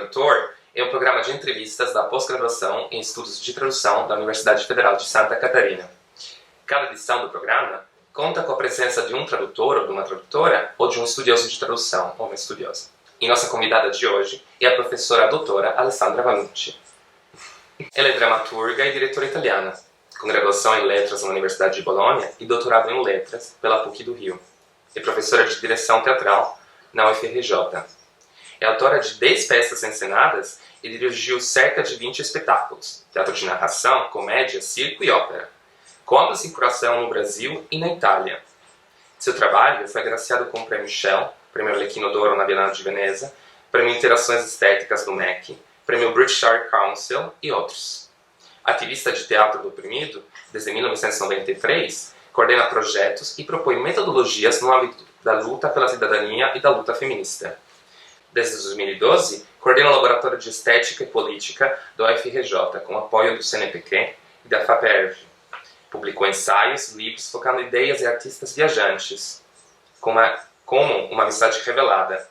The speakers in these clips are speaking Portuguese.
Tradutor é o programa de entrevistas da pós-graduação em estudos de tradução da Universidade Federal de Santa Catarina. Cada edição do programa conta com a presença de um tradutor ou de uma tradutora ou de um estudioso de tradução ou uma estudiosa. E nossa convidada de hoje é a professora doutora Alessandra Vanucci. Ela é dramaturga e diretora italiana, com graduação em Letras na Universidade de Bolonha e doutorado em Letras pela PUC do Rio. É professora de direção teatral na UFRJ. É autora de 10 peças encenadas e dirigiu cerca de 20 espetáculos, teatro de narração, comédia, circo e ópera, com ampla circulação no Brasil e na Itália. Seu trabalho foi agraciado com o Prêmio Shell, Prêmio Arlecchino d'Oro na Bienal de Veneza, Prêmio Interações Estéticas do MEC, Prêmio British Art Council e outros. Ativista de teatro do oprimido, desde 1993, coordena projetos e propõe metodologias no âmbito da luta pela cidadania e da luta feminista. Desde 2012, coordena o Laboratório de Estética e Política do UFRJ, com apoio do CNPq e da FAPERJ. Publicou ensaios, livros focando em ideias e artistas viajantes, como Uma Amizade Revelada,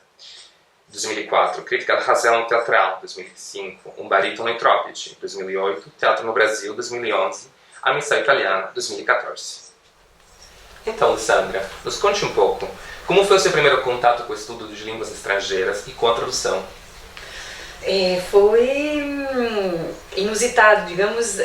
2004, Crítica da Razão Teatral, 2005, Um Barítono em Trópede, 2008, Teatro no Brasil, 2011, A Missão Italiana, 2014. Então, Alessandra, nos conte um pouco, como foi o seu primeiro contato com o estudo de línguas estrangeiras e com a tradução? Foi inusitado, digamos,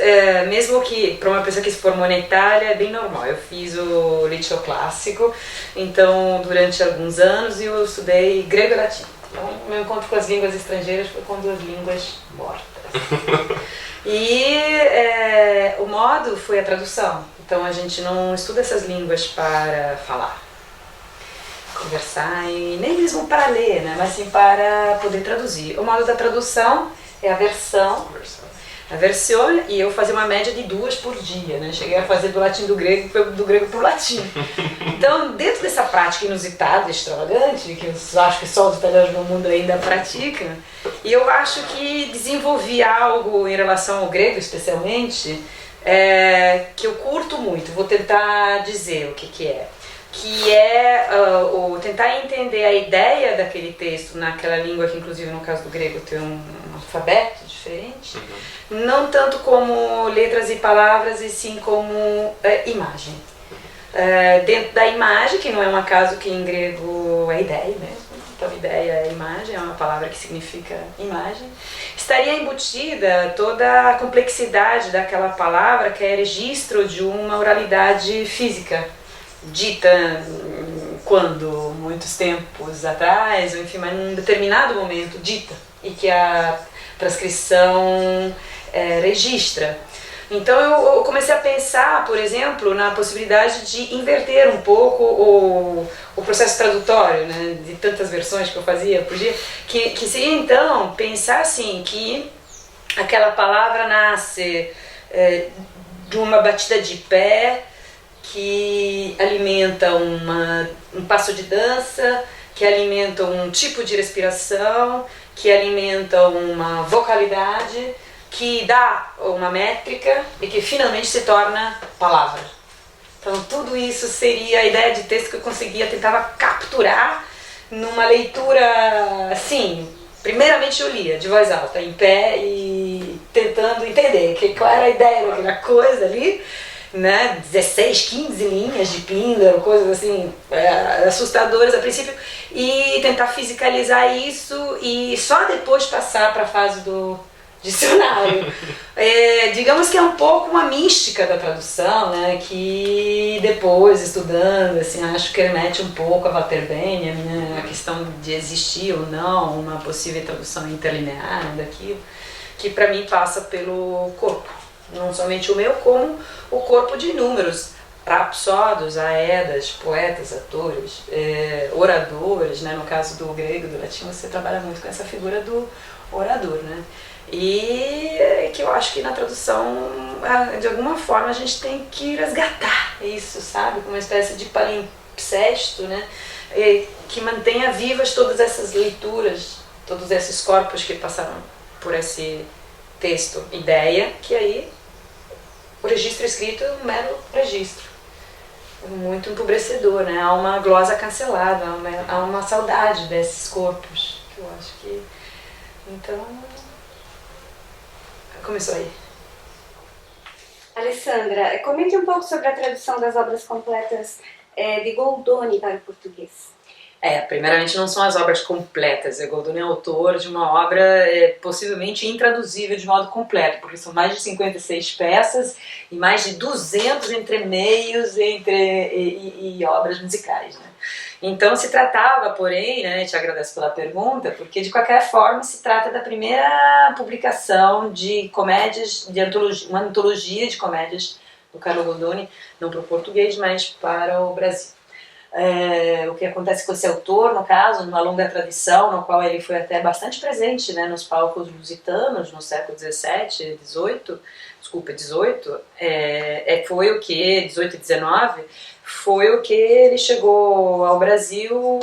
mesmo que para uma pessoa que se formou na Itália é bem normal. Eu fiz o liceu clássico, então durante alguns anos eu estudei grego e latim. Então o meu encontro com as línguas estrangeiras foi com duas línguas mortas. E o modo foi a tradução, então a gente não estuda essas línguas para falar, conversar e nem mesmo para ler, né? Mas sim para poder traduzir. O modo da tradução é a versão, e eu fazia uma média de 2 por dia, né? Cheguei a fazer do latim do grego para o latim. Então, dentro dessa prática inusitada, extravagante, que eu acho que só os italianos no mundo ainda praticam, e eu acho que desenvolvi algo em relação ao grego, especialmente, que eu curto muito. Vou tentar dizer o que é. Que é tentar entender a ideia daquele texto naquela língua que, inclusive, no caso do grego, tem um alfabeto diferente, não tanto como letras e palavras, e sim como imagem. Dentro da imagem, que não é um acaso que em grego é ideia mesmo, então ideia é imagem, é uma palavra que significa imagem, estaria embutida toda a complexidade daquela palavra, que é registro de uma oralidade física, dita quando, muitos tempos atrás, enfim, mas num determinado momento dita, e que a transcrição registra. Então eu comecei a pensar, por exemplo, na possibilidade de inverter um pouco o processo tradutório, né, de tantas versões que eu fazia por dia, que seria então pensar assim, que aquela palavra nasce de uma batida de pé, que alimenta um passo de dança, que alimenta um tipo de respiração, que alimenta uma vocalidade, que dá uma métrica e que finalmente se torna palavra. Então tudo isso seria a ideia de texto que eu tentava capturar numa leitura assim. Primeiramente eu lia de voz alta, em pé, e tentando entender qual era a ideia daquela coisa ali, né? 16, 15 linhas de Píndaro, coisas assim assustadoras a princípio, e tentar fisicalizar isso e só depois passar para a fase do dicionário. Digamos que é um pouco uma mística da tradução, né? Que depois, estudando, assim, acho que remete um pouco a Walter Benjamin, né? A questão de existir ou não uma possível tradução interlinear, né, daquilo, que para mim passa pelo corpo. Não somente o meu, como o corpo de inúmeros rapsodos, aedas, poetas, atores, oradores, né? No caso do grego e do latim, você trabalha muito com essa figura do orador, né? E que eu acho que na tradução, de alguma forma, a gente tem que resgatar isso, sabe? Com uma espécie de palimpsesto, né? Que mantenha vivas todas essas leituras, todos esses corpos que passaram por esse texto, ideia, que aí o registro escrito é um mero registro, muito empobrecedor, né? Há uma glosa cancelada, há uma saudade desses corpos, que eu acho que Então, começou aí. Alessandra, comente um pouco sobre a tradução das obras completas de Goldoni para o português. Primeiramente não são as obras completas, Goldoni é autor de uma obra possivelmente intraduzível de modo completo, porque são mais de 56 peças e mais de 200 entremeios e obras musicais, né? Então se tratava, porém, né, te agradeço pela pergunta, porque de qualquer forma se trata da primeira publicação de comédias, uma antologia de comédias do Carlo Goldoni, não para o português, mas para o Brasil. O que acontece com esse autor, no caso, numa longa tradição, no qual ele foi até bastante presente, né, nos palcos lusitanos no século XVII, XVIII, foi o que, 18 e 19, foi o que ele chegou ao Brasil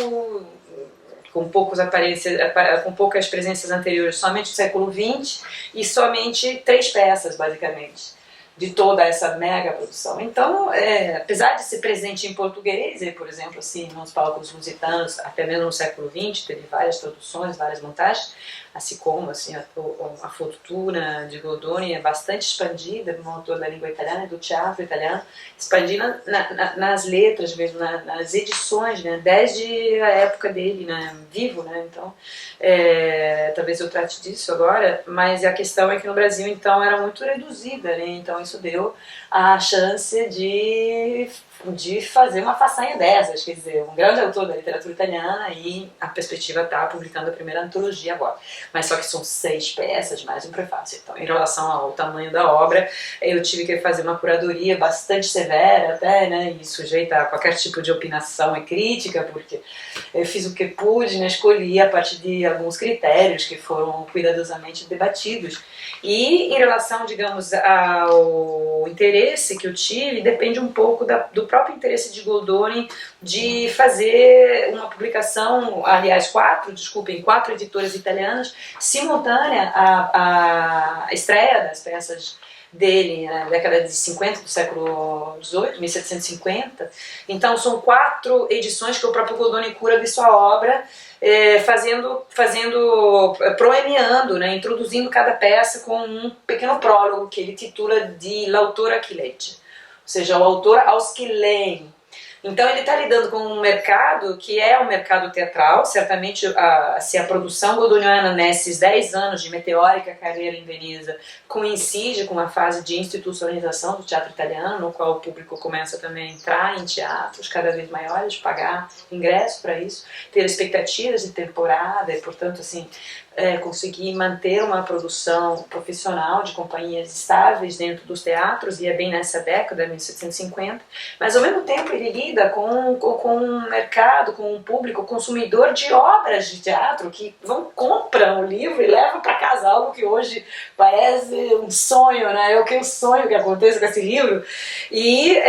com poucas presenças anteriores, somente no século XX e somente 3 peças, basicamente, de toda essa mega produção. Então, apesar de ser presente em português, e, por exemplo, assim, nos palcos lusitanos, até mesmo no século XX, teve várias traduções, várias montagens, assim como assim, a fortuna de Goldoni é bastante expandida, um autor da língua italiana, do teatro italiano, expandida nas letras mesmo, nas edições, né, desde a época dele, né, vivo, né, então talvez eu trate disso agora, mas a questão é que no Brasil então era muito reduzida, né, então isso deu a chance de fazer uma façanha dessas, quer dizer, um grande autor da literatura italiana, e a perspectiva está publicando a primeira antologia agora, mas só que são 6 peças mais um prefácio. Então, em relação ao tamanho da obra, eu tive que fazer uma curadoria bastante severa até, né, e sujeita a qualquer tipo de opinação e crítica, porque eu fiz o que pude, né, escolhi a partir de alguns critérios que foram cuidadosamente debatidos. E em relação, digamos, ao interesse que eu tive, depende um pouco do próprio interesse de Goldoni de fazer uma publicação, aliás, 4 editoras italianas, simultânea à estreia das peças dele na década de 50 do século XVIII, 1750. Então são 4 edições que o próprio Goldoni cura de sua obra, proemiando, né, introduzindo cada peça com um pequeno prólogo que ele titula de L'autore a chi legge, ou seja, o autor aos que leem. Então ele está lidando com um mercado que é um mercado teatral, certamente se a produção goldoniana nesses 10 anos de meteórica carreira em Veneza coincide com a fase de institucionalização do teatro italiano, no qual o público começa também a entrar em teatros cada vez maiores, pagar ingresso para isso, ter expectativas de temporada e, portanto, assim, conseguir manter uma produção profissional de companhias estáveis dentro dos teatros, e é bem nessa década, 1750, mas ao mesmo tempo ele lida com um mercado, com um público consumidor de obras de teatro que compram o livro e levam para casa, algo que hoje parece um sonho, né? Eu sonho que aconteça com esse livro, e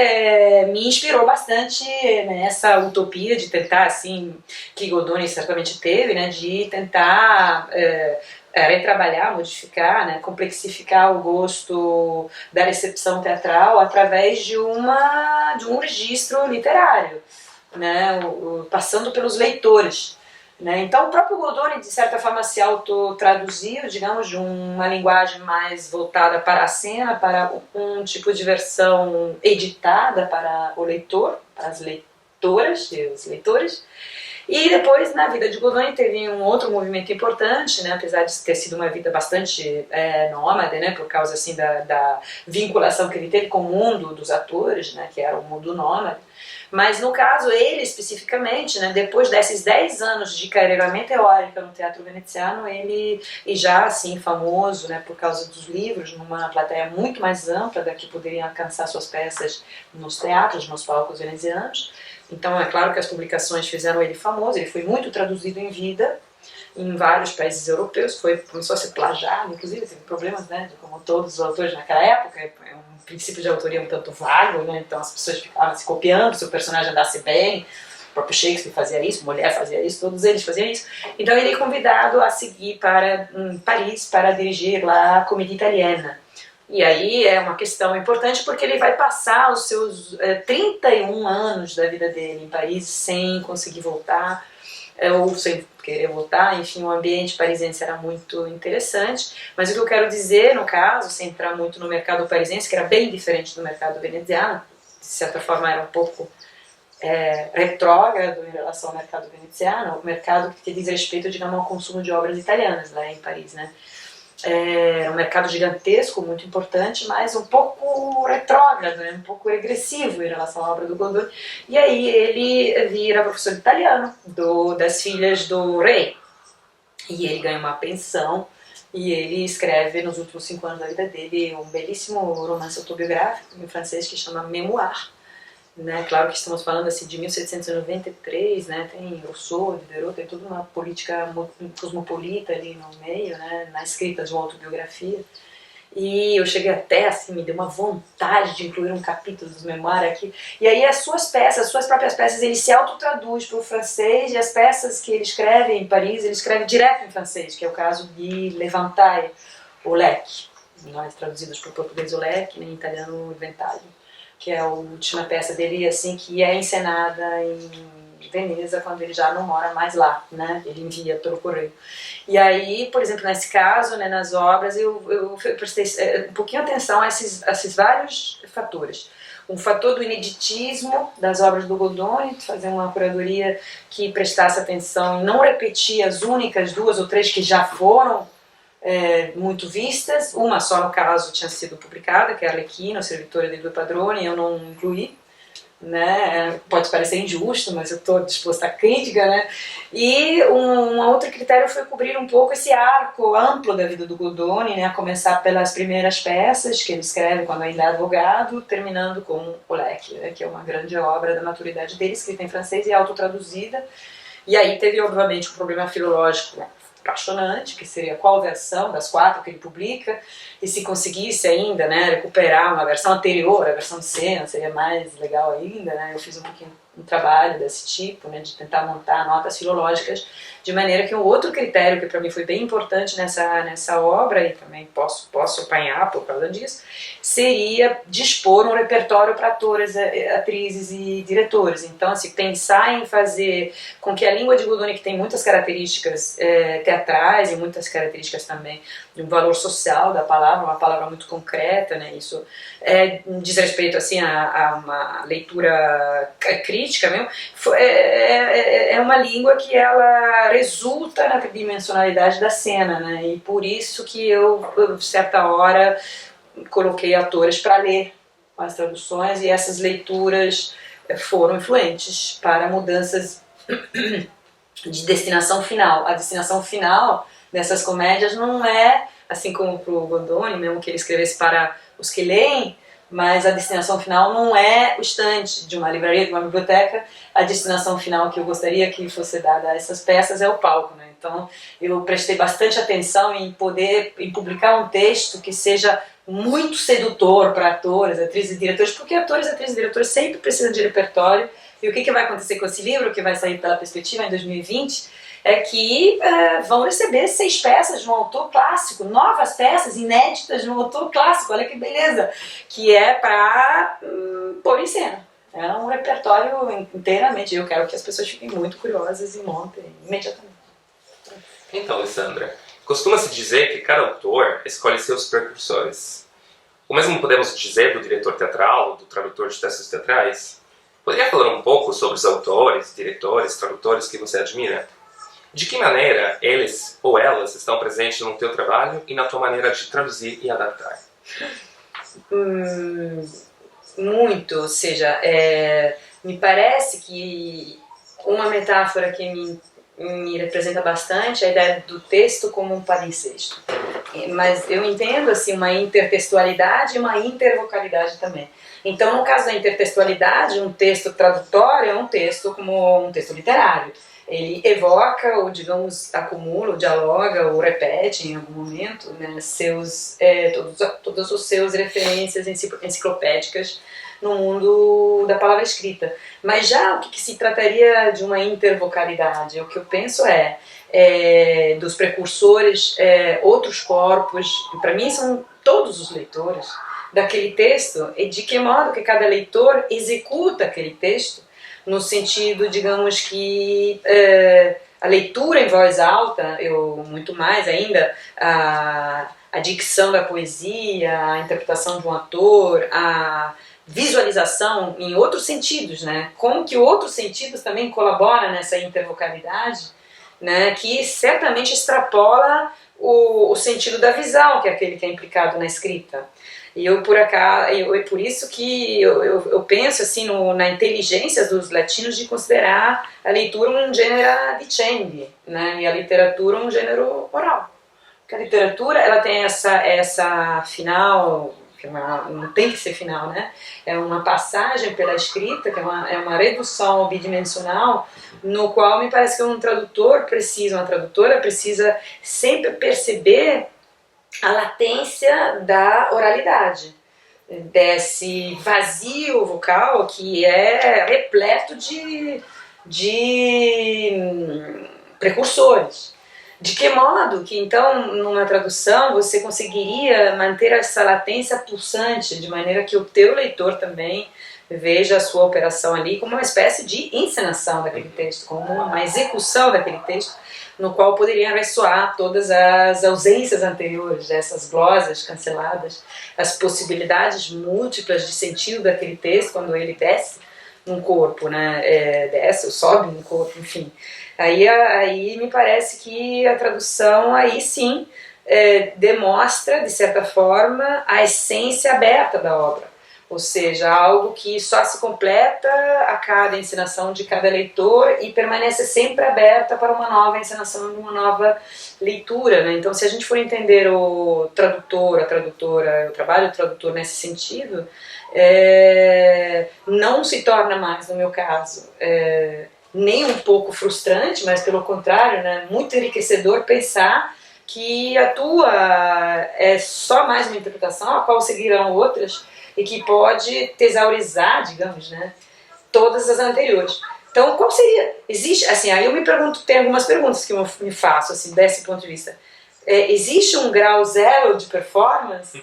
me inspirou bastante nessa utopia de tentar, assim, que Goldoni certamente teve, né, de tentar retrabalhar, modificar, né, complexificar o gosto da recepção teatral através de um registro literário, né, passando pelos leitores. Né? Então o próprio Goldoni, de certa forma, se autotraduziu, digamos, de uma linguagem mais voltada para a cena, para um tipo de versão editada para o leitor, para as leitoras e os leitores. E depois, na vida de Goldoni, teve um outro movimento importante, né, apesar de ter sido uma vida bastante nômade, né, por causa assim, da vinculação que ele teve com o mundo dos atores, né, que era o mundo nômade. Mas no caso, ele especificamente, né, depois desses 10 anos de carreira meteórica no teatro veneziano, ele, e já assim famoso, né, por causa dos livros, numa plateia muito mais ampla da que poderiam alcançar suas peças nos teatros, nos palcos venezianos. Então é claro que as publicações fizeram ele famoso, ele foi muito traduzido em vida em vários países europeus, começou a ser plagiado, inclusive teve problemas, né, como todos os autores naquela época, é um princípio de autoria um tanto vago, né, então as pessoas ficavam se copiando, se o personagem andasse bem, o próprio Shakespeare fazia isso, Molière fazia isso, todos eles faziam isso. Então ele é convidado a seguir para Paris para dirigir lá a Comédie Italienne. E aí é uma questão importante porque ele vai passar os seus 31 anos da vida dele em Paris sem conseguir voltar. ou sem querer voltar, enfim, o ambiente parisiense era muito interessante, mas o que eu quero dizer, no caso, sem entrar muito no mercado parisiense, que era bem diferente do mercado veneziano, de certa forma era um pouco retrógrado em relação ao mercado veneziano, o mercado que diz respeito, digamos, ao consumo de obras italianas lá em Paris, né? É um mercado gigantesco, muito importante, mas um pouco retrógrado, né? Um pouco regressivo em relação à obra do Goldoni. E aí ele vira professor de italiano das filhas do rei. E ele ganha uma pensão e ele escreve nos últimos 5 anos da vida dele um belíssimo romance autobiográfico em francês que chama Mémoire. Né? Claro que estamos falando assim, de 1793, né? Tem Rousseau, Diderot, tem toda uma política cosmopolita ali no meio, né? Na escrita de uma autobiografia. E eu cheguei até, assim, me deu uma vontade de incluir um capítulo dos Memoirs aqui. E aí as suas próprias peças, ele se autotraduz para o francês, e as peças que ele escreve em Paris, ele escreve direto em francês, que é o caso de Levantai, o leque, nós traduzidos para o português o leque, em italiano o Ventaglio, que é a última peça dele, assim, que é encenada em Veneza, quando ele já não mora mais lá, né? Ele envia pelo correio. E aí, por exemplo, nesse caso, né, nas obras, eu prestei um pouquinho atenção a esses vários fatores. Um fator do ineditismo das obras do Goldoni, fazer uma curadoria que prestasse atenção e não repetir as únicas 2 ou 3 que já foram muito vistas. Uma só, no caso, tinha sido publicada, que é a Arlecchino, Servitore dei Due Padroni, eu não incluí, né? Pode parecer injusto, mas eu estou disposta à crítica, né? E um outro critério foi cobrir um pouco esse arco amplo da vida do Goldoni, né? A começar pelas primeiras peças que ele escreve quando ainda é advogado, terminando com O Leque, né? Que é uma grande obra da maturidade dele, escrita em francês e autotraduzida. E aí teve, obviamente, um problema filológico apaixonante, que seria qual versão das 4 que ele publica, e se conseguisse ainda, né, recuperar uma versão anterior, a versão de cena, seria mais legal ainda, né? Eu fiz um pouquinho um trabalho desse tipo, né, de tentar montar notas filológicas, de maneira que um outro critério que para mim foi bem importante nessa obra, e também posso apanhar por causa disso, seria dispor um repertório para atores, atrizes e diretores. Então, assim, pensar em fazer com que a língua de Goldoni, que tem muitas características teatrais e muitas características também de um valor social da palavra, uma palavra muito concreta, né? Isso diz respeito assim, a uma leitura crítica mesmo, é uma língua que ela resulta na tridimensionalidade da cena, né? E por isso que eu certa hora, coloquei atores para ler as traduções, e essas leituras foram influentes para mudanças de destinação final. A destinação final dessas comédias não é, assim como para o Goldoni, mesmo que ele escrevesse para os que leem, mas a destinação final não é o estante de uma livraria, de uma biblioteca. A destinação final que eu gostaria que fosse dada a essas peças é o palco, né? Então eu prestei bastante atenção em publicar um texto que seja muito sedutor para atores, atrizes e diretores, porque atores, atrizes e diretores sempre precisam de repertório. E o que vai acontecer com esse livro, que vai sair pela Perspectiva em 2020, é que vão receber 6 peças de um autor clássico, novas peças inéditas de um autor clássico, olha que beleza, que é para pôr em cena. É um repertório inteiramente, eu quero que as pessoas fiquem muito curiosas e montem imediatamente. Então, Alessandra, costuma-se dizer que cada autor escolhe seus precursores. O mesmo podemos dizer do diretor teatral, do tradutor de textos teatrais? Poderia falar um pouco sobre os autores, diretores, tradutores que você admira? De que maneira eles ou elas estão presentes no teu trabalho e na tua maneira de traduzir e adaptar? Muito, ou seja, me parece que uma metáfora que me representa bastante é a ideia do texto como um palimpsesto. Mas eu entendo assim, uma intertextualidade e uma intervocalidade também. Então, no caso da intertextualidade, um texto tradutório é um texto como um texto literário. Ele evoca, ou digamos, acumula, ou dialoga, ou repete em algum momento, né, todas as suas referências enciclopédicas no mundo da palavra escrita. Mas já o que se trataria de uma intervocalidade, o que eu penso dos precursores, outros corpos, para mim são todos os leitores daquele texto, e de que modo que cada leitor executa aquele texto, no sentido, digamos que, a leitura em voz alta, eu muito mais ainda, a dicção da poesia, a interpretação de um ator, a visualização em outros sentidos, né? Como que outros sentidos também colaboram nessa intervocalidade, né? Que certamente extrapola o sentido da visão, que é aquele que é implicado na escrita. E por isso que eu penso assim na inteligência dos latinos de considerar a leitura um gênero vicendi, né? E a literatura um gênero oral. Porque a literatura ela tem essa final, que não tem que ser final, né? É uma passagem pela escrita, que é uma redução bidimensional, no qual me parece que uma tradutora precisa sempre perceber a latência da oralidade, desse vazio vocal que é repleto de precursores. De que modo que, então, numa tradução, você conseguiria manter essa latência pulsante, de maneira que o teu leitor também veja a sua operação ali como uma espécie de encenação daquele texto, como uma execução daquele texto, no qual poderiam ressoar todas as ausências anteriores, essas glosas canceladas, as possibilidades múltiplas de sentido daquele texto quando ele desce num corpo, né? Desce ou sobe num corpo, enfim. Aí me parece que a tradução aí sim demonstra, de certa forma, a essência aberta da obra. Ou seja, algo que só se completa a cada encenação de cada leitor e permanece sempre aberta para uma nova encenação, uma nova leitura, né? Então, se a gente for entender o tradutor, a tradutora, o trabalho do tradutor nesse sentido, não se torna mais, no meu caso, nem um pouco frustrante, mas pelo contrário, né, muito enriquecedor pensar que a tua é só mais uma interpretação, a qual seguirão outras, e que pode tesaurizar, digamos, né, todas as anteriores. Então, qual seria? Existe, assim, aí eu me pergunto, tem algumas perguntas que eu me faço, assim, desse ponto de vista. Existe um grau zero de performance?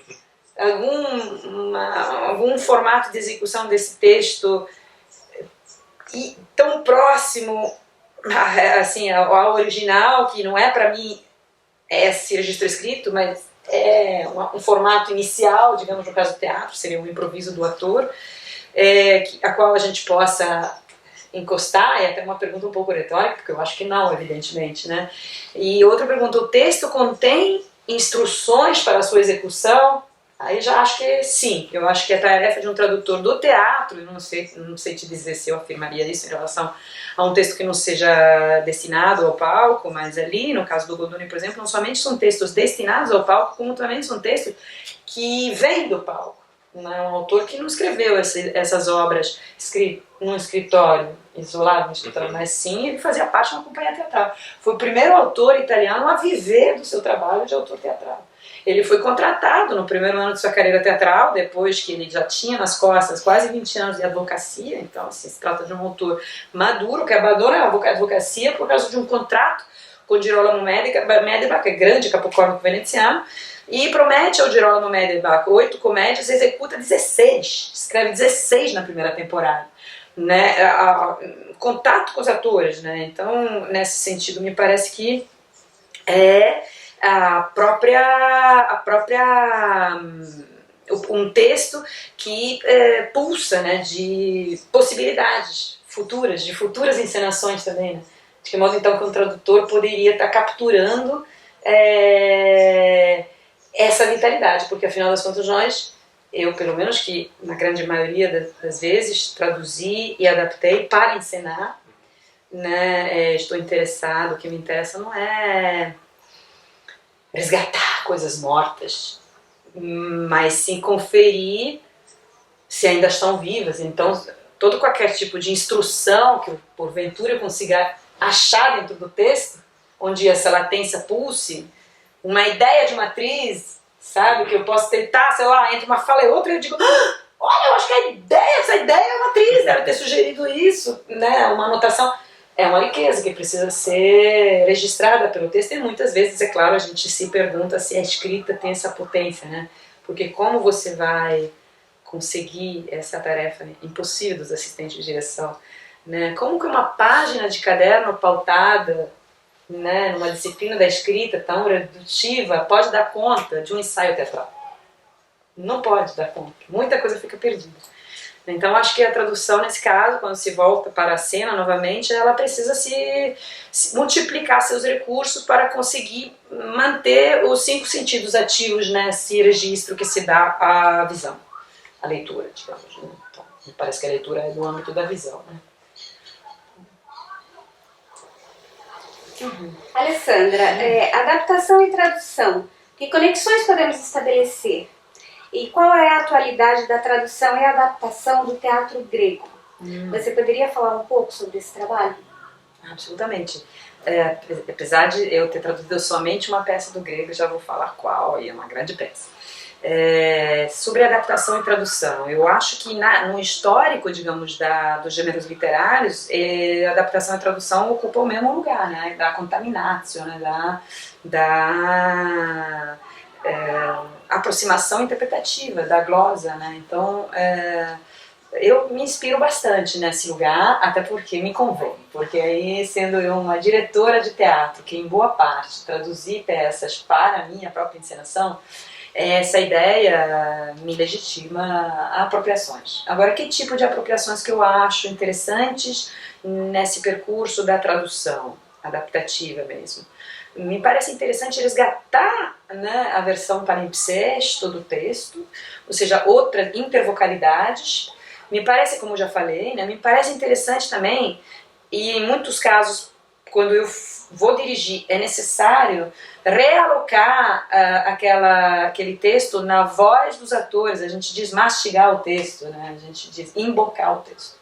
Algum formato de execução desse texto e tão próximo assim, ao original, que não é para mim esse registro escrito, mas é um formato inicial, digamos, no caso do teatro, seria um improviso do ator, a qual a gente possa encostar, e até uma pergunta um pouco retórica, porque eu acho que não, evidentemente, né? E outra pergunta, o texto contém instruções para a sua execução? Aí já acho que sim, eu acho que a tarefa de um tradutor do teatro, eu não sei te dizer se eu afirmaria isso em relação a um texto que não seja destinado ao palco, mas ali, no caso do Goldoni, por exemplo, não somente são textos destinados ao palco, como também são textos que vêm do palco. Não é um autor que não escreveu essas obras num escritório isolado, mas sim ele fazia parte de uma companhia teatral. Foi o primeiro autor italiano a viver do seu trabalho de autor teatral. Ele foi contratado no primeiro ano de sua carreira teatral, depois que ele já tinha nas costas quase 20 anos de advocacia, então assim, se trata de um autor maduro, que abandona a advocacia por causa de um contrato com Girolamo Medebach, que é grande capocorno veneziano, e promete ao Girolamo Medebach 8 comédias, executa 16, escreve 16 na primeira temporada. Né? Contato com os atores, né? Então, nesse sentido, me parece que um texto que pulsa, né, de possibilidades futuras, de futuras encenações também, né? De que modo então que um tradutor poderia estar capturando essa vitalidade, porque afinal das contas eu pelo menos que na grande maioria das vezes traduzi e adaptei para encenar, né? Estou interessado, o que me interessa não é resgatar coisas mortas, mas sim conferir se ainda estão vivas. Então, todo qualquer tipo de instrução que eu, porventura, eu consiga achar dentro do texto, onde essa latência pulse, uma ideia de uma atriz, sabe, que eu posso tentar, sei lá, entre uma fala e outra, eu digo, olha, eu acho que essa ideia é uma atriz, deve ter sugerido isso, né, uma anotação. É uma riqueza que precisa ser registrada pelo texto e muitas vezes, é claro, a gente se pergunta se a escrita tem essa potência, né? Porque como você vai conseguir essa tarefa impossível dos assistentes de direção, né? Como que uma página de caderno pautada né, numa disciplina da escrita tão redutiva, pode dar conta de um ensaio teatral. Não pode dar conta. Muita coisa fica perdida. Então acho que a tradução nesse caso, quando se volta para a cena novamente, ela precisa se multiplicar seus recursos para conseguir manter os 5 sentidos ativos nesse registro que se dá à visão, à leitura, digamos. Né? Então, me parece que a leitura é do âmbito da visão. Né? Alessandra, adaptação e tradução, que conexões podemos estabelecer? E qual é a atualidade da tradução e adaptação do teatro grego? Você poderia falar um pouco sobre esse trabalho? Absolutamente. Apesar de eu ter traduzido somente uma peça do grego, já vou falar qual, e é uma grande peça. Sobre adaptação e tradução, eu acho que no histórico, digamos, dos gêneros literários, a adaptação e a tradução ocupam o mesmo lugar, né? Da contaminatio, né? da aproximação interpretativa, da glosa, né? Então, eu me inspiro bastante nesse lugar, até porque me convém, porque aí, sendo eu uma diretora de teatro, que em boa parte traduzi peças para a minha própria encenação, essa ideia me legitima a apropriações. Agora, que tipo de apropriações que eu acho interessantes nesse percurso da tradução adaptativa mesmo? Me parece interessante resgatar, né, a versão palimpsesto do texto, ou seja, outras intervocalidades. Me parece, como já falei, né, me parece interessante também, e em muitos casos, quando eu vou dirigir, é necessário realocar aquele texto na voz dos atores. A gente diz mastigar o texto, né? A gente diz embocar o texto.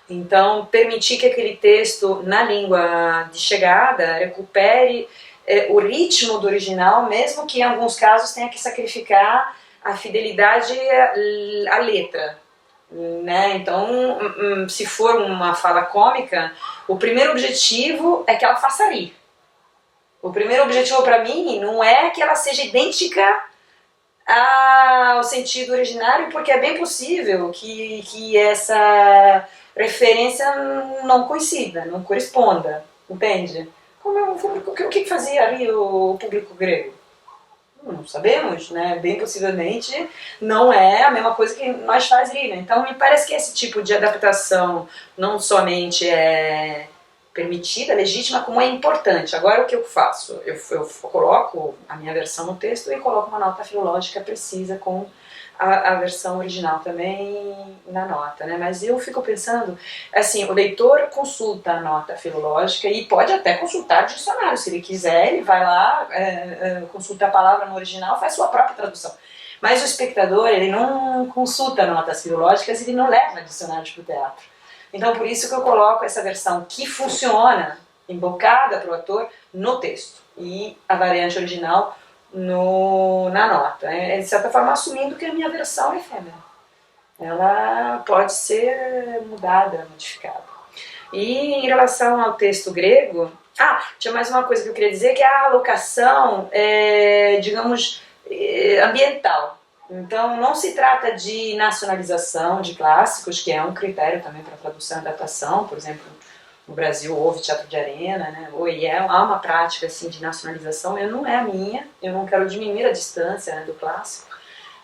Então, permitir que aquele texto, na língua de chegada, recupere o ritmo do original, mesmo que em alguns casos tenha que sacrificar a fidelidade à letra. Né? Então, se for uma fala cômica, o primeiro objetivo é que ela faça rir. O primeiro objetivo para mim não é que ela seja idêntica ao sentido originário, porque é bem possível que essa referência não coincida, não corresponda, entende? O que fazia rir o público grego? Não sabemos, né? Bem possivelmente não é a mesma coisa que nós faz rir, né? Então me parece que esse tipo de adaptação não somente é permitida, legítima, como é importante. Agora o que eu faço? Eu coloco a minha versão no texto e coloco uma nota filológica precisa com a versão original também na nota, né? Mas eu fico pensando, assim, o leitor consulta a nota filológica e pode até consultar o dicionário, se ele quiser, ele vai lá, consulta a palavra no original, faz sua própria tradução. Mas o espectador, ele não consulta notas filológicas, ele não leva dicionários para o teatro. Então, por isso que eu coloco essa versão que funciona, embocada para o ator, no texto, e a variante original na nota. De certa forma, assumindo que a minha versão é efêmera. Ela pode ser mudada, modificada. E em relação ao texto grego, tinha mais uma coisa que eu queria dizer, que a alocação digamos, ambiental. Então, não se trata de nacionalização de clássicos, que é um critério também para tradução e adaptação. Por exemplo, no Brasil houve teatro de arena, né? Há uma prática assim, de nacionalização, não é a minha, eu não quero diminuir a distância, né, do clássico,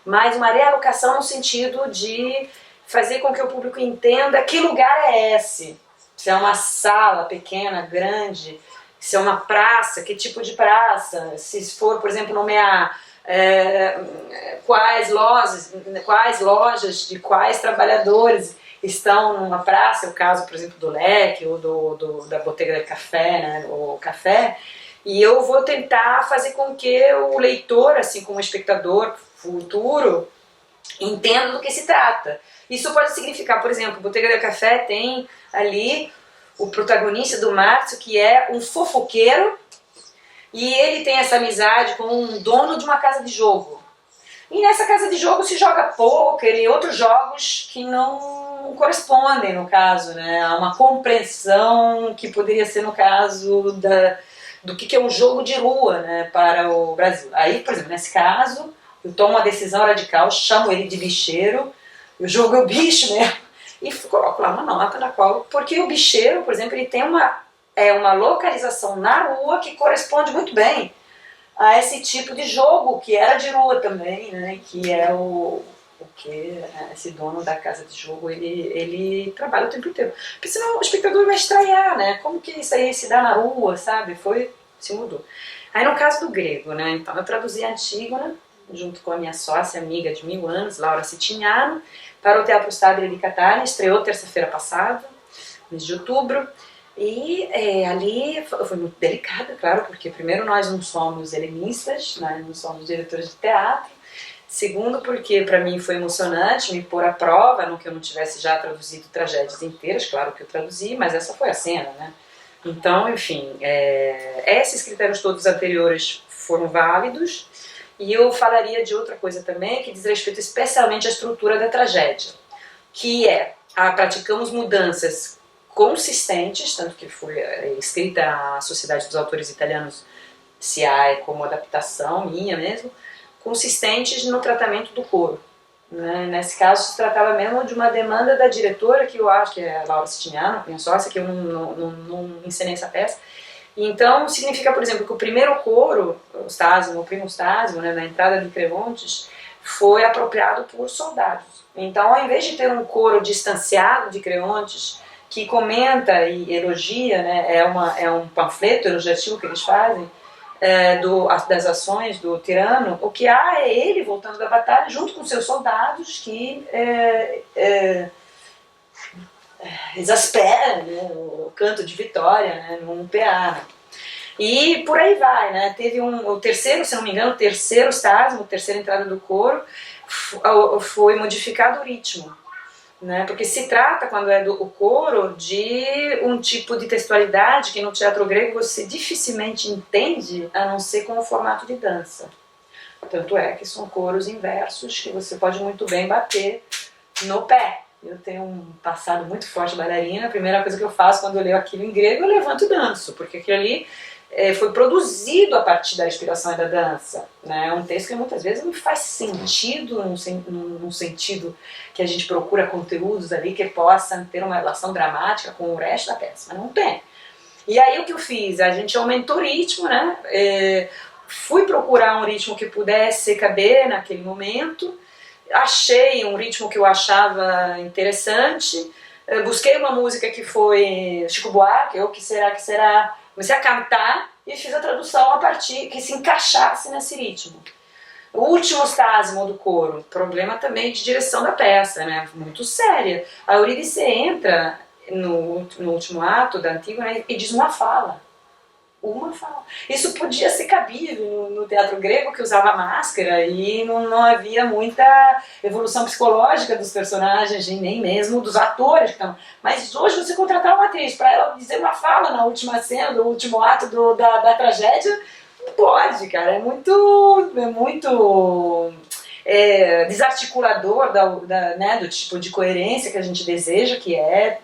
mas uma realocação no sentido de fazer com que o público entenda que lugar é esse. Se é uma sala pequena, grande, se é uma praça, que tipo de praça, se for, por exemplo, nomear quais lojas de quais trabalhadores estão numa praça, o caso, por exemplo, do Leque ou da Bottega del Café, né, o café, e eu vou tentar fazer com que o leitor, assim como o espectador futuro, entenda do que se trata. Isso pode significar, por exemplo, Bottega del Café tem ali o protagonista do Márcio, que é um fofoqueiro, e ele tem essa amizade com um dono de uma casa de jogo. E nessa casa de jogo se joga pôquer e outros jogos que não correspondem, no caso, né, a uma compreensão que poderia ser no caso do que é um jogo de rua, né, para o Brasil. Aí, por exemplo, nesse caso, eu tomo uma decisão radical, chamo ele de bicheiro, o jogo é o bicho mesmo, e coloco lá uma nota na qual, porque o bicheiro, por exemplo, ele tem uma é uma localização na rua que corresponde muito bem a esse tipo de jogo, que era de rua também, né? Que é o que esse dono da casa de jogo, ele trabalha o tempo inteiro. Porque senão o espectador vai estranhar, né? Como que isso aí se dá na rua, sabe? Se mudou. Aí no caso do grego, né? Então eu traduzi a Antígona, junto com a minha sócia, amiga de 1000 anos, Laura Citignano, para o Teatro Stabile di Catania, estreou terça-feira passada, mês de outubro. E ali foi muito delicado, claro, porque primeiro nós não somos helenistas, né, não somos diretores de teatro. Segundo, porque para mim foi emocionante me pôr à prova, não que eu não tivesse já traduzido tragédias inteiras, claro que eu traduzi, mas essa foi a cena, né? Então, enfim, esses critérios todos anteriores foram válidos. E eu falaria de outra coisa também, que diz respeito especialmente à estrutura da tragédia, que praticamos mudanças consistentes, tanto que foi escrita a Sociedade dos Autores Italianos SIAE como adaptação minha mesmo, consistentes no tratamento do coro. Né? Nesse caso se tratava mesmo de uma demanda da diretora, que eu acho que é a Laura Citignano, minha sócia, que eu não encenei essa peça. Então significa, por exemplo, que o primeiro coro, o primo Stásimo, né, na entrada de Creontes, foi apropriado por soldados. Então, ao invés de ter um coro distanciado de Creontes, que comenta e elogia, né, é um panfleto elogiativo que eles fazem, das ações do tirano, o que há é ele voltando da batalha junto com seus soldados que exaspera, né, o canto de vitória, né, num PA. E por aí vai, né? Teve o terceiro, se não me engano, o terceiro Stásimo, a terceira entrada do coro, foi modificado o ritmo. Né? Porque se trata, quando é do coro, de um tipo de textualidade que no teatro grego você dificilmente entende, a não ser com o formato de dança. Tanto é que são coros inversos que você pode muito bem bater no pé. Eu tenho um passado muito forte bailarina, a primeira coisa que eu faço quando eu leio aquilo em grego, eu levanto e danço, porque aquilo ali foi produzido a partir da inspiração e da dança. Né? É um texto que muitas vezes não faz sentido, num sentido que a gente procura conteúdos ali que possam ter uma relação dramática com o resto da peça, mas não tem. E aí o que eu fiz? A gente aumentou o ritmo, né? Fui procurar um ritmo que pudesse caber naquele momento, achei um ritmo que eu achava interessante, busquei uma música que foi Chico Buarque, O Que Será Que Será, comecei a cantar e fiz a tradução a partir que se encaixasse nesse ritmo. O último Stásimo do coro, problema também de direção da peça, né? Muito séria. A Eurídice entra no último ato da Antígona e diz uma fala. Uma fala. Isso podia ser cabível no teatro grego, que usava máscara e não havia muita evolução psicológica dos personagens, nem mesmo dos atores. Mas hoje você contratar uma atriz para ela dizer uma fala na última cena, do último ato da tragédia, não pode, cara. É muito desarticulador né, do tipo de coerência que a gente deseja, que é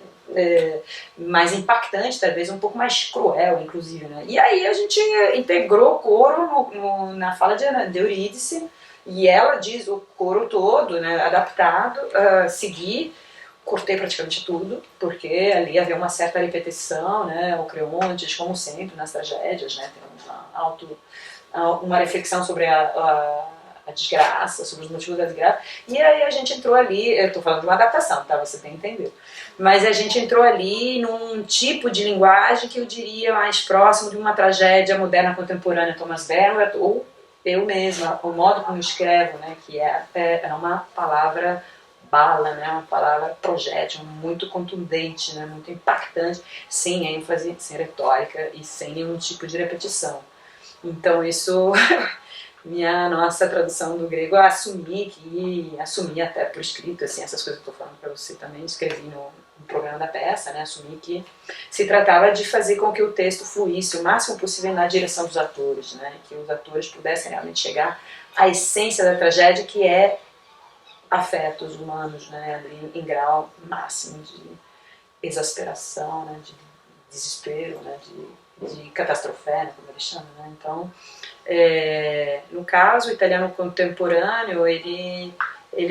mais impactante, talvez um pouco mais cruel, inclusive, né? E aí a gente integrou o coro na fala de Eurídice, e ela diz o coro todo, né, adaptado, segui, cortei praticamente tudo, porque ali havia uma certa repetição, né, o Creontes, como sempre nas tragédias, né, tem uma reflexão sobre a desgraça, sobre os motivos da desgraça, e aí a gente entrou ali, eu estou falando de uma adaptação, tá, você tem que entender, mas a gente entrou ali num tipo de linguagem que eu diria mais próximo de uma tragédia moderna contemporânea, Thomas Bernhardt, ou eu mesma, o modo como eu escrevo, né, que é uma palavra bala, né, uma palavra projétil, muito contundente, né, muito impactante, sem ênfase, sem retórica e sem nenhum tipo de repetição. Então isso... nossa tradução do grego, eu assumi até por escrito, assim, essas coisas que eu estou falando para você também, escrevi no programa da peça, né, assumi que se tratava de fazer com que o texto fluísse o máximo possível na direção dos atores, né, que os atores pudessem realmente chegar à essência da tragédia, que é afetos humanos, né, ali em grau máximo de exasperação, né, de desespero, né, de catastrofé, né, como eles chamam, né, então... no caso, o italiano contemporâneo, ele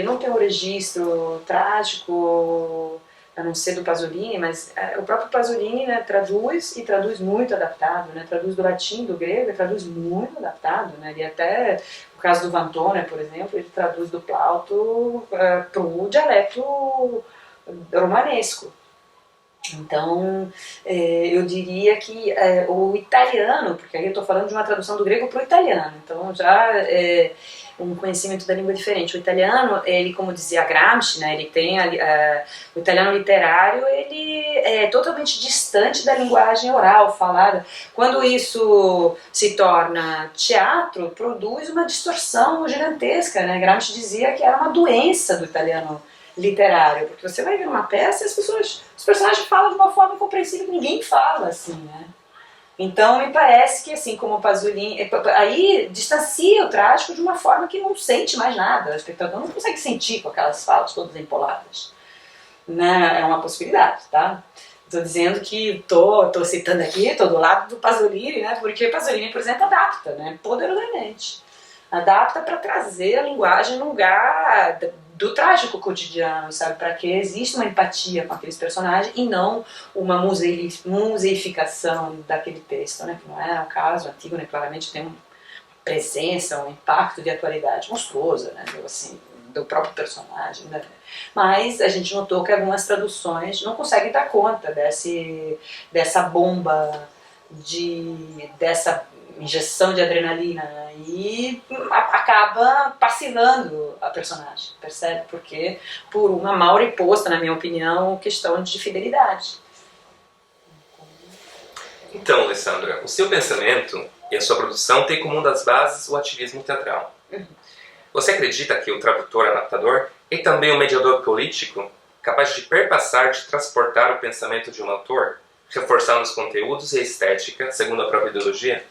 não tem um registro trágico, a não ser do Pasolini, mas o próprio Pasolini, né, traduz e traduz muito adaptado, né, traduz do latim, do grego, e traduz muito adaptado, né, e até no caso do Vantone, por exemplo, ele traduz do Plauto para o dialeto romanesco. Então, eu diria que o italiano, porque aí eu estou falando de uma tradução do grego para o italiano, então já um conhecimento da língua diferente. O italiano, ele, como dizia Gramsci, né, ele tem o italiano literário, ele é totalmente distante da linguagem oral, falada. Quando isso se torna teatro, produz uma distorção gigantesca, né? Gramsci dizia que era uma doença do italiano literário, porque você vai ver uma peça e os personagens falam de uma forma compreensível que ninguém fala, assim, né? Então me parece que, assim como o Pasolini, aí distancia o trágico de uma forma que não sente mais nada, o espectador não consegue sentir com aquelas falas todas empoladas, né? É uma possibilidade, tá? Estou dizendo que tô citando aqui, tô do lado do Pasolini, né? Porque o Pasolini, por exemplo, adapta, né? Poderosamente. Adapta para trazer a linguagem no lugar do trágico cotidiano, sabe? Para que exista uma empatia com aqueles personagens e não uma museificação daquele texto, né? Que não é o caso. Antígona, claramente tem uma presença, um impacto de atualidade monstruosa, né? Assim, do próprio personagem, né? Mas a gente notou que algumas traduções não conseguem dar conta dessa bomba, dessa injeção de adrenalina, né? E acaba passivando a personagem, percebe? Porque por uma mal reposta, na minha opinião, questão de fidelidade. Então, Alessandra, o seu pensamento e a sua produção têm como uma das bases o ativismo teatral. Você acredita que o tradutor-adaptador é também um mediador político capaz de perpassar, de transportar o pensamento de um autor, reforçando os conteúdos e a estética, segundo a própria ideologia?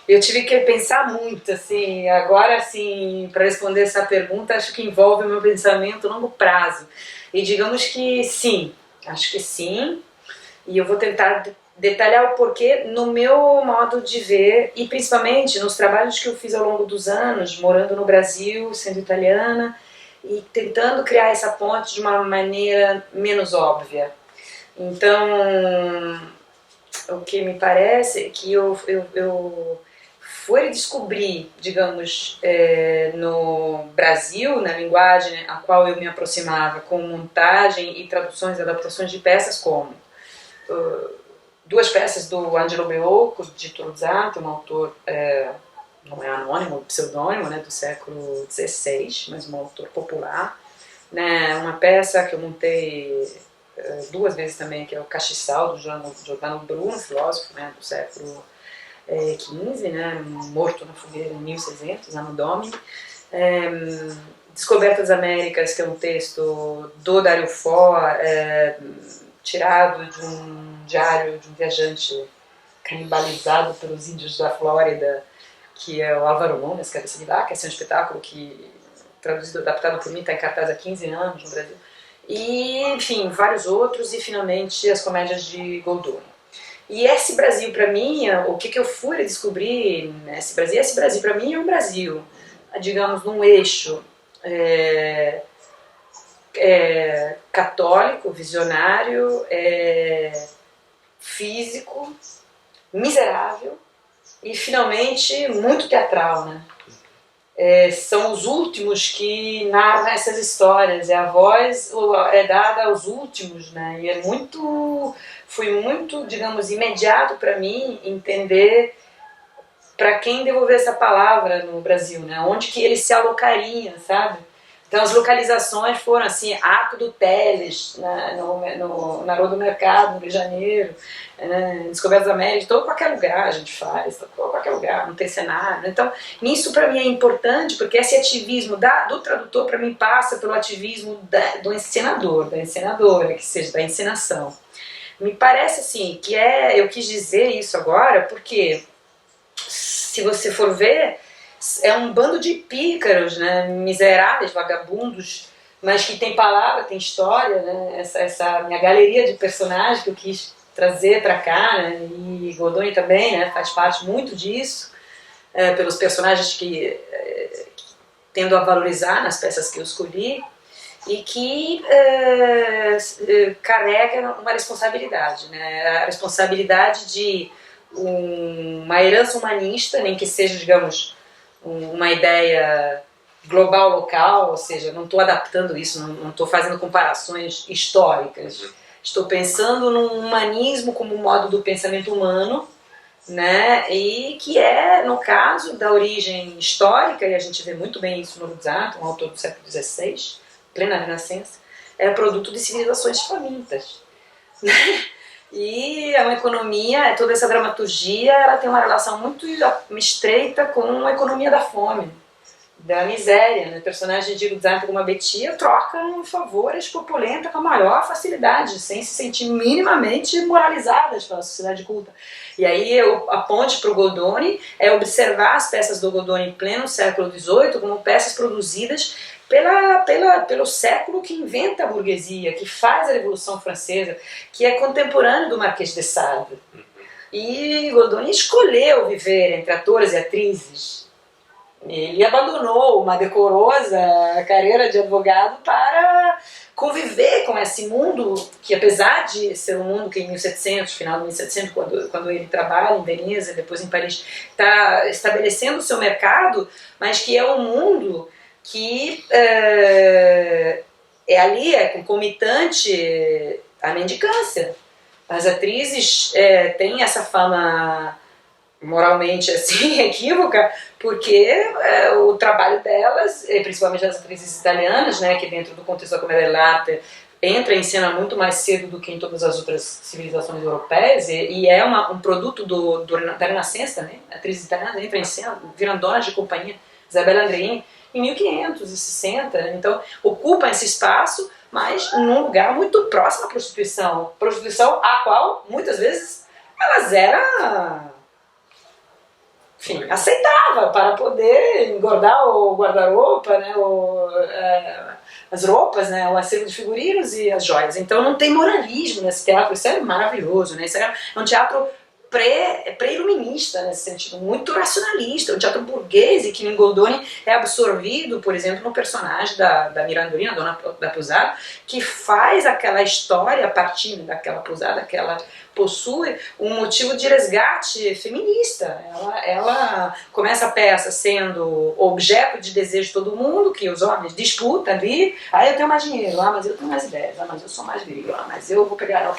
Eu tive que pensar muito, assim, agora, assim, para responder essa pergunta, acho que envolve o meu pensamento a longo prazo. E digamos que sim, acho que sim, e eu vou tentar detalhar o porquê no meu modo de ver, e principalmente nos trabalhos que eu fiz ao longo dos anos, morando no Brasil, sendo italiana, e tentando criar essa ponte de uma maneira menos óbvia. Então, o que me parece é que eu fui descobrir, digamos, no Brasil, na linguagem a qual eu me aproximava, com montagem e traduções e adaptações de peças como duas peças do Angelo Beocco, de Truzzato, um autor, não é anônimo, pseudônimo, né, do século XVI, mas um autor popular, né, uma peça que eu montei duas vezes também, que é o Castiçal, do Giordano Bruno, filósofo, né, do século XV, né, morto na fogueira em 1600, Anno Domini. Descoberta das Américas, que é um texto do Dario Fo, tirado de um diário de um viajante canibalizado pelos índios da Flórida, que é o Álvaro Nunes, Cabeça de Vaca, esse é um espetáculo que, traduzido, adaptado por mim, está em cartaz há 15 anos no Brasil. E, enfim, vários outros, e finalmente as comédias de Goldoni. E esse Brasil, para mim, o que eu fui descobrir, esse Brasil para mim é um Brasil, digamos, num eixo católico, visionário, físico, miserável e, finalmente, muito teatral, né? São os últimos que narram essas histórias, a voz é dada aos últimos, né? E foi muito, digamos, imediato para mim entender para quem devolver essa palavra no Brasil, né? Onde que ele se alocaria, sabe? Então as localizações foram assim, Arco do Teles, no Haroldo do Mercado, no Rio de Janeiro, Descoberta das Américas, todo qualquer lugar a gente faz, todo qualquer lugar, não tem cenário. Então, isso para mim é importante, porque esse ativismo do tradutor, para mim, passa pelo ativismo do encenador, da encenadora, que seja da encenação. Me parece assim, que eu quis dizer isso agora, porque se você for ver, é um bando de pícaros, né, miseráveis, vagabundos, mas que tem palavra, tem história, né, essa minha galeria de personagens que eu quis trazer para cá, né, e Goldoni também, né, faz parte muito disso, pelos personagens que tendo a valorizar nas peças que eu escolhi. e que carrega uma responsabilidade, né? A responsabilidade de uma herança humanista, nem que seja, digamos, uma ideia global, local, ou seja, não estou adaptando isso, não estou fazendo comparações históricas, estou pensando num humanismo como um modo do pensamento humano, né? E que é, no caso, da origem histórica, e a gente vê muito bem isso no Luzzatto, um autor do século XVI, plena Renascença, é produto de civilizações famintas. E uma economia, toda essa dramaturgia, ela tem uma relação muito estreita com a economia da fome, da miséria, né? O personagem de Luzzatto como a Bettia troca um favor espopulenta com a maior facilidade, sem se sentir minimamente moralizadas pela sociedade culta. E aí a ponte para o Goldoni é observar as peças do Goldoni em pleno século XVIII como peças produzidas pelo século que inventa a burguesia, que faz a Revolução Francesa, que é contemporâneo do Marquês de Sade. E Goldoni escolheu viver entre atores e atrizes. Ele abandonou uma decorosa carreira de advogado para conviver com esse mundo que, apesar de ser um mundo que em 1700, final de 1700, quando ele trabalha em Veneza, depois em Paris, está estabelecendo o seu mercado, mas que é um mundo que ali é concomitante à mendicância. As atrizes têm essa fama moralmente assim equívoca, porque o trabalho delas, principalmente as atrizes italianas, né, que dentro do contexto da comédia dell'arte entra em cena muito mais cedo do que em todas as outras civilizações europeias, e é um produto da Renascença, né? Atrizes italianas entram em cena, viram donas de companhia, Isabella Andreini, em 1560, então ocupam esse espaço, mas num lugar muito próximo à prostituição a qual muitas vezes elas eram, enfim, aceitava para poder engordar o guarda-roupa, né, as roupas, né, o acervo de figurinos e as joias. Então não tem moralismo nesse teatro, isso é maravilhoso, né? Isso é um teatro pré-iluminista nesse sentido, muito racionalista, um teatro burguês, e que em Goldoni é absorvido, por exemplo, no personagem da Mirandolina, Dona da Posada, que faz aquela história a partir daquela posada que ela possui um motivo de resgate feminista. Ela começa a peça sendo objeto de desejo de todo mundo, que os homens disputam ali, eu tenho mais dinheiro, mas eu tenho mais ideias, mas eu sou mais viril, mas eu vou pegar ela,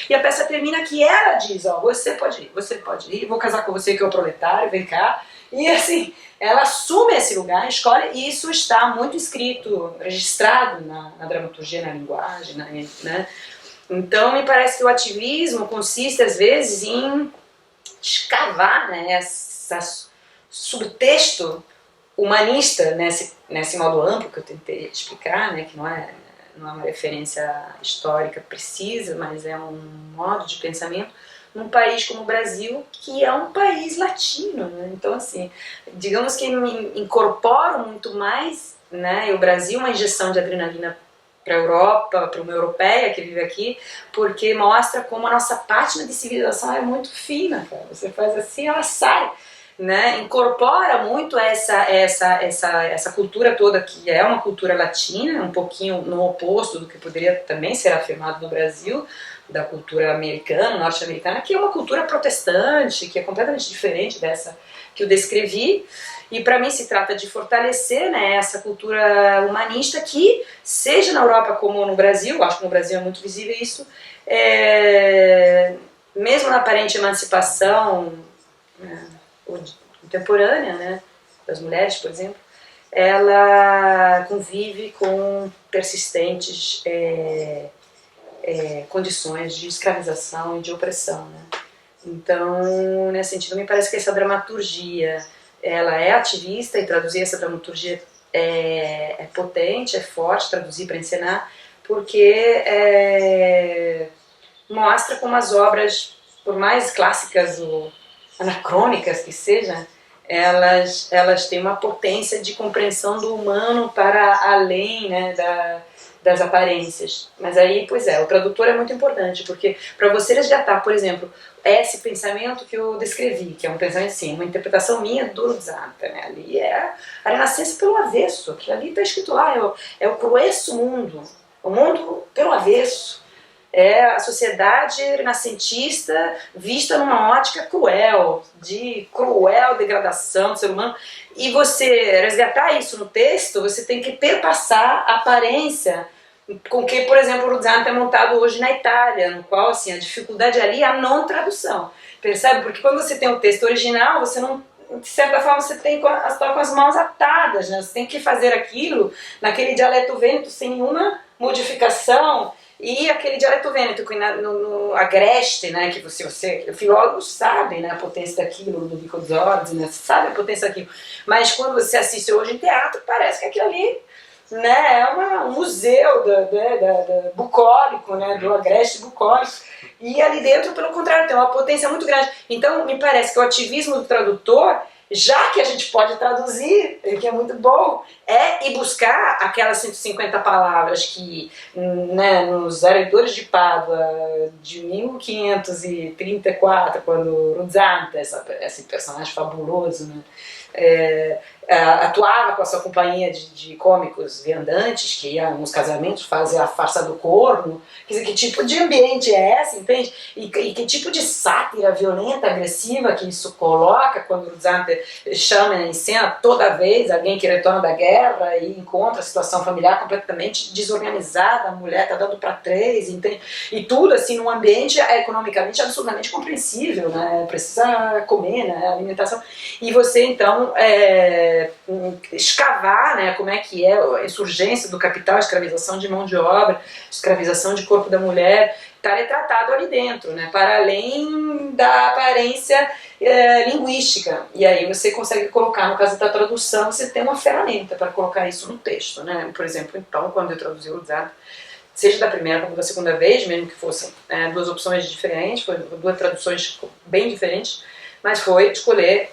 e a peça termina que ela diz, você pode ir, vou casar com você que é o proletário, vem cá, e assim, ela assume esse lugar, escolhe, e isso está muito escrito, registrado na dramaturgia, na linguagem, né? Então, me parece que o ativismo consiste, às vezes, em escavar, né, esse subtexto humanista nesse modo amplo que eu tentei explicar, né, que não é uma referência histórica precisa, mas é um modo de pensamento num país como o Brasil, que é um país latino, né? Então, assim, digamos que me incorporo muito mais, né, e o Brasil uma injeção de adrenalina para a Europa, para uma europeia que vive aqui, porque mostra como a nossa pátina de civilização é muito fina, cara. Você faz assim, ela sai, né? Incorpora muito essa cultura toda, que é uma cultura latina, um pouquinho no oposto do que poderia também ser afirmado no Brasil, da cultura americana, norte-americana, que é uma cultura protestante, que é completamente diferente dessa que eu descrevi. E para mim se trata de fortalecer, né, essa cultura humanista que, seja na Europa como no Brasil, acho que no Brasil é muito visível isso, mesmo na aparente emancipação contemporânea, né, das mulheres, por exemplo, ela convive com persistentes condições de escravização e de opressão, né? Então, nesse sentido, me parece que essa dramaturgia, ela é ativista, e traduzir essa dramaturgia é potente, é forte, traduzir para encenar, porque mostra como as obras, por mais clássicas ou anacrônicas que sejam, elas têm uma potência de compreensão do humano para além, né, das aparências. Mas aí, pois é, o tradutor é muito importante, porque para você resgatar, por exemplo, esse pensamento que eu descrevi, que é um pensamento assim, uma interpretação minha do Ruzzante, né? Ali é a renascença pelo avesso, aquilo ali está escrito lá, é o cruesso mundo, o mundo pelo avesso. É a sociedade renascentista vista numa ótica cruel, de cruel degradação do ser humano. E você resgatar isso no texto, você tem que perpassar a aparência com que, por exemplo, o Ruzzante é montado hoje na Itália, no qual assim, a dificuldade ali é a não tradução. Percebe? Porque quando você tem o texto original, você não, de certa forma, você tem com as mãos atadas, né? Você tem que fazer aquilo naquele dialeto vêneto sem nenhuma modificação. E aquele dialeto vêneto, no Agreste, né, que você, o filólogo sabe, né, a potência daquilo, do Ludovico Zorzi, né, sabe a potência daquilo. Mas quando você assiste hoje em teatro, parece que aquilo ali, né, é um museu bucólico, né, do Agreste bucólico. E ali dentro, pelo contrário, tem uma potência muito grande. Então, me parece que o ativismo do tradutor, já que a gente pode traduzir, que é muito bom, é ir buscar aquelas 150 palavras que, né, nos Heredores de Pádua de 1534, quando Ruzzante, esse personagem fabuloso, né, atuava com a sua companhia de cômicos viandantes que ia nos casamentos fazer a farsa do corno. Quer dizer, que tipo de ambiente é esse, entende? E que tipo de sátira violenta, agressiva que isso coloca quando o Ruzzante chama em cena toda vez alguém que retorna da guerra e encontra a situação familiar completamente desorganizada, a mulher está dando para três, entende? E tudo assim num ambiente economicamente absolutamente compreensível, né? Precisa comer, né? Alimentação. E você então escavar, né, como é que é a insurgência do capital, a escravização de mão de obra, escravização de corpo da mulher, está retratado ali dentro, né, para além da aparência linguística. E aí você consegue colocar, no caso da tradução, você tem uma ferramenta para colocar isso no texto, né? Por exemplo, então, quando eu traduzi o Ruzzante, seja da primeira como da segunda vez, mesmo que fossem duas opções diferentes, foram duas traduções bem diferentes, mas foi escolher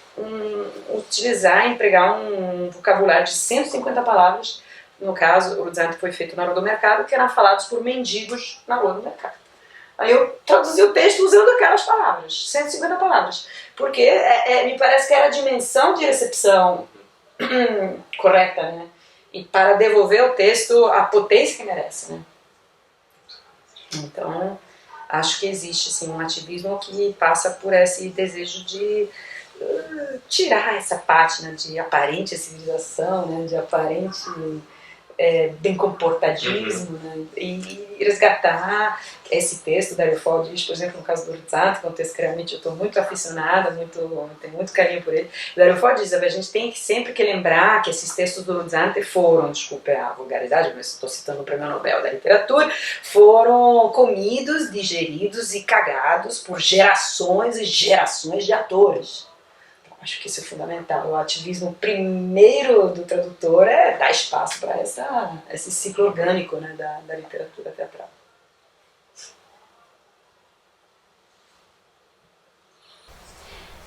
utilizar, empregar um vocabulário de 150 palavras. No caso, o Ruzzante foi feito na Rua do Mercado, que eram falados por mendigos na Rua do Mercado. Aí eu traduzi o texto usando aquelas palavras, 150 palavras, porque me parece que era a dimensão de recepção correta, né? E para devolver ao texto a potência que merece, né? Então, acho que existe sim, um ativismo que passa por esse desejo de tirar essa pátina de aparente civilização, né, de aparente bem comportadismo, né, e resgatar esse texto da Dario diz, por exemplo, no caso do Ruzzante, que é um texto que realmente eu estou muito aficionada, tenho muito carinho por ele. Dario diz, a gente tem sempre que lembrar que esses textos do Ruzzante foram, desculpe a vulgaridade, mas estou citando o Prêmio Nobel da Literatura, foram comidos, digeridos e cagados por gerações e gerações de atores. Acho que isso é fundamental. O ativismo primeiro do tradutor é dar espaço para esse ciclo orgânico, né, da literatura teatral.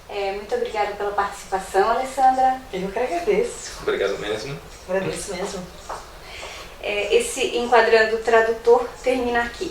Muito obrigada pela participação, Alessandra. Eu que agradeço. Obrigado mesmo. Agradeço mesmo. Esse Enquadrando o Tradutor termina aqui.